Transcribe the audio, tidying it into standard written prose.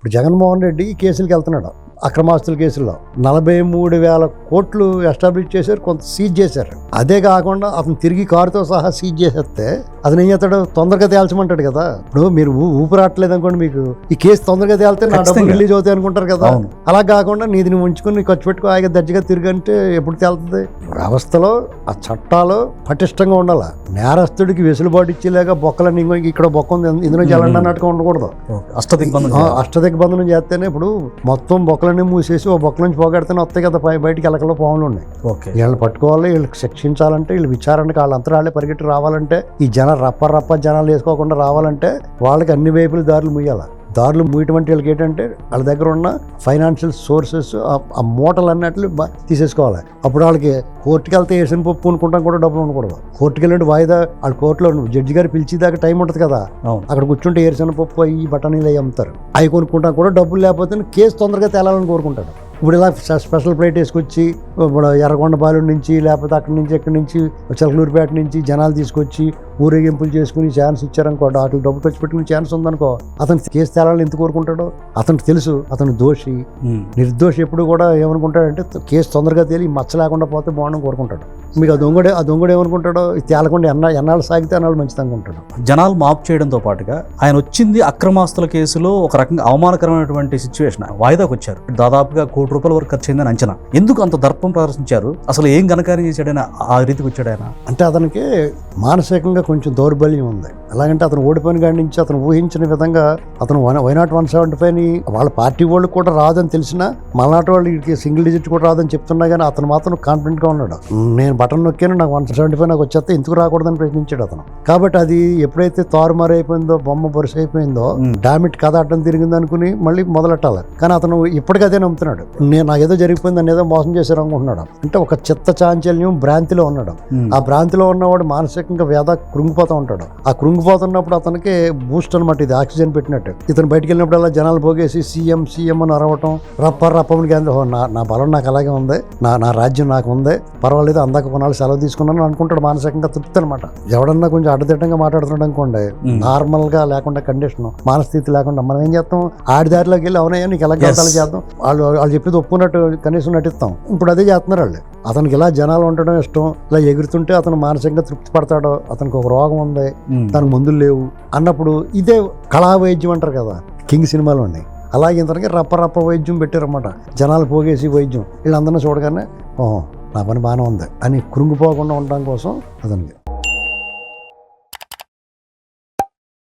ఇప్పుడు జగన్మోహన్ రెడ్డి ఈ కేసులకు వెళ్తున్నాడు, అక్రమాస్తుల కేసుల్లో 43,000 కోట్లు ఎస్టాబ్లిష్ చేశారు, కొంత సీజ్ చేశారు. అదే కాకుండా అతను తిరిగి కారుతో సహా సీజ్ చేసేస్తే అతను ఏం చేస్తాడు, తొందరగా తేల్చమంటాడు కదా. ఇప్పుడు మీరు ఊపిరాట్లేదు అనుకోండి, మీకు ఈ కేసు తొందరగా తేలితే నా డబ్బులు రిలీజ్ అవుతాయి అనుకుంటారు కదా. అలా కాకుండా నీది నువ్వు ఉంచుకుని ఖర్చు పెట్టుకో, ఆయన దర్జగా తిరిగంటే ఎప్పుడు తేలుతుంది? వ్యవస్థలో ఆ చట్టాలు పటిష్టంగా ఉండాలి. నేరస్తుడికి వెసులుబాటు ఇచ్చేలాగా బొక్కలన్నీ ఇక్కడ బొక్క ఉంది ఇందులో చల్లండి అన్నట్టుగా ఉండకూడదు. అష్టదిగ్బంధనం చేస్తేనే ఇప్పుడు మొత్తం బొక్కలన్నీ మూసేసి ఓ బొక్క నుంచి పోగొడితేనే వస్తాయి కదా బయటికి ఎలకలో పాములు ఉన్నాయి. వీళ్ళని పట్టుకోవాలి, వీళ్ళకి శిక్షించాలంటే, వీళ్ళు విచారణకి వాళ్ళంతా వాళ్ళే పరిగెట్టి రావాలంటే, ఈ రప్ప జనాలు వేసుకోకుండా రావాలంటే వాళ్ళకి అన్ని వైపులు దారులు ముయ్యాలి. దారులు మూయటువంటి వాళ్ళకి ఏంటంటే వాళ్ళ దగ్గర ఉన్న ఫైనాన్షియల్ సోర్సెస్ ఆ మూటలు అన్నట్లు తీసేసుకోవాలి. అప్పుడు వాళ్ళకి కోర్టుకి వెళ్తే వేసిన పప్పు కొనుక్కుంటాం కూడా డబ్బులు ఉండకూడదు. కోర్టుకి వెళ్ళి వాయిదా వాళ్ళ కోర్టులో జడ్జి గారు పిలిచేదాకా టైం ఉంటుంది కదా, అక్కడ కూర్చుంటే ఏరుసిన పప్పు అవి బఠానీలు అవి అమ్ముతారు, అవి కొనుక్కుంటాం కూడా డబ్బులు లేకపోతే కేసు తొందరగా తేలాలని కోరుకుంటాడు. ఇప్పుడు ఇలా స్పెషల్ ఫ్లైట్ వేసుకొచ్చి ఇప్పుడు ఎర్రగొండపాలెం నుంచి లేకపోతే అక్కడి నుంచి ఎక్కడి నుంచి చిలకలూరుపేట నుంచి జనాలు తీసుకొచ్చి ఊరేగింపులు చేసుకుని ఛాన్స్ ఇచ్చారనుకోండి, అటు డబ్బు ఖర్చు పెట్టుకుని ఛాన్స్ ఉందనుకో, అతను కేసు తేలాలని ఎందుకు కోరుకుంటాడు? అతనికి తెలుసు అతను దోషి. నిర్దోషి ఎప్పుడు కూడా ఏమనుకుంటాడంటే కేసు తొందరగా తేలి మచ్చ లేకుండా పోతే బాగుండని కోరుకుంటాడు. మీకు ఆ దొంగడు ఏమనుకుంటాడో, తేలకుండా ఎన్నాళ్ళు సాగితే అన్నాళ్ళు మంచిది అనుకుంటాడు. జనాలు మాపు చేయడంతో పాటుగా ఆయన వచ్చింది అక్రమాస్తుల కేసులో ఒక రకంగా అవమానకరమైనటువంటి సిచ్యువేషన్. వాయిదాకు వచ్చారు, దాదాపుగా ₹1 కోటి వరకు ఖర్చు అయిందని అంచనా. ఎందుకు అంత దర్పం ప్రదర్శించారు? అసలు ఏం ఘనకార్యం చేశాడైనా ఆ రీతికి వచ్చాడు ఆయన? అంటే అతనికి మానసికంగా కొంచెం దౌర్బల్యం ఉంది. ఎలాగంటే అతను ఓడిపోయిన కాడి నుంచి అతను ఊహించిన విధంగా అతను వైనాట్ 175 వాళ్ళ పార్టీ వాళ్ళు కూడా రాదని తెలిసినా, మలనాటి వాళ్ళు సింగిల్ డిజిట్ కూడా రాదని చెప్తున్నా కానీ అతను మాత్రం కాన్ఫిడెంట్ గా ఉన్నాడు. నేను బటన్ నొక్కాను, నాకు 175 నాకు వచ్చేస్తే ఎందుకు రాకూడదని ప్రశ్నించాడు అతను. కాబట్టి అది ఎప్పుడైతే తారుమారు అయిపోయిందో, బొమ్మ బొరుసు అయిపోయిందో, డామిట్ కథ అడ్డం తిరిగింది అనుకుని మళ్ళీ మొదలెట్టాలి. కానీ అతను ఇప్పటికదే నమ్ముతున్నాడు, నాకేదో జరిగిపోయింది అని ఏదో మోసం చేశారు అనుకుంటున్నాడు. అంటే ఒక చిత్త చాంచల్యం, భ్రాంతిలో ఉన్నాడు. ఆ భ్రాంతిలో ఉన్నవాడు మానసికంగా కృంగిపోతూ ఉంటాడు. ఆ కృంగిపోతున్నప్పుడు అతనికి బూస్ట్ అనమాట, ఇది ఆక్సిజన్ పెట్టినట్టు. ఇతను బయటికి వెళ్ళినప్పుడు అలా జనాలు పోగేసి సీఎం అని అరవటం, రప్పని నా బలం నాకు అలాగే ఉంది, నా రాజ్యం నాకు ఉంది, పర్వాలేదు, అందాక కొన్నాళ్ళు సెలవు తీసుకున్నాను అనుకుంటాడు. మానసికంగా తృప్తి అనమాట. ఎవడన్నా కొంచెం అడ్డదిడ్డంగా మాట్లాడుతున్నాడు అనుకోండి, నార్మల్ గా లేకుండా కండిషన్, మానస్థితి లేకుండా మనం ఏం చేస్తాం, ఆడి దారిలోకి వెళ్ళి అవునయ్యా నీకు ఎలా చేద్దాం, వాళ్ళు చెప్పేది ఒప్పుకున్నట్టు కనీసం నటిస్తాం. ఇప్పుడు అదే చేస్తున్నారు వాళ్ళు. అతనికి ఇలా జనాలు ఉండడం ఇష్టం, ఇలా ఎగురుతుంటే అతను మానసికంగా తృప్తి పడతాడో, అతనికి ఒక రోగం ఉంది, తనకు మందులు లేవు అన్నప్పుడు ఇదే కళా వైద్యం అంటారు కదా కింగ్ సినిమాలో ఉన్నాయి. అలాగే ఇంతనికి రప్ప వైద్యం పెట్టారన్నమాట. జనాలు పోగేసి వైద్యం, వీళ్ళందరినీ చూడగానే ఓహో నా పని బాగానే ఉంది అని కృంగిపోకుండా ఉండడం కోసం అతనికి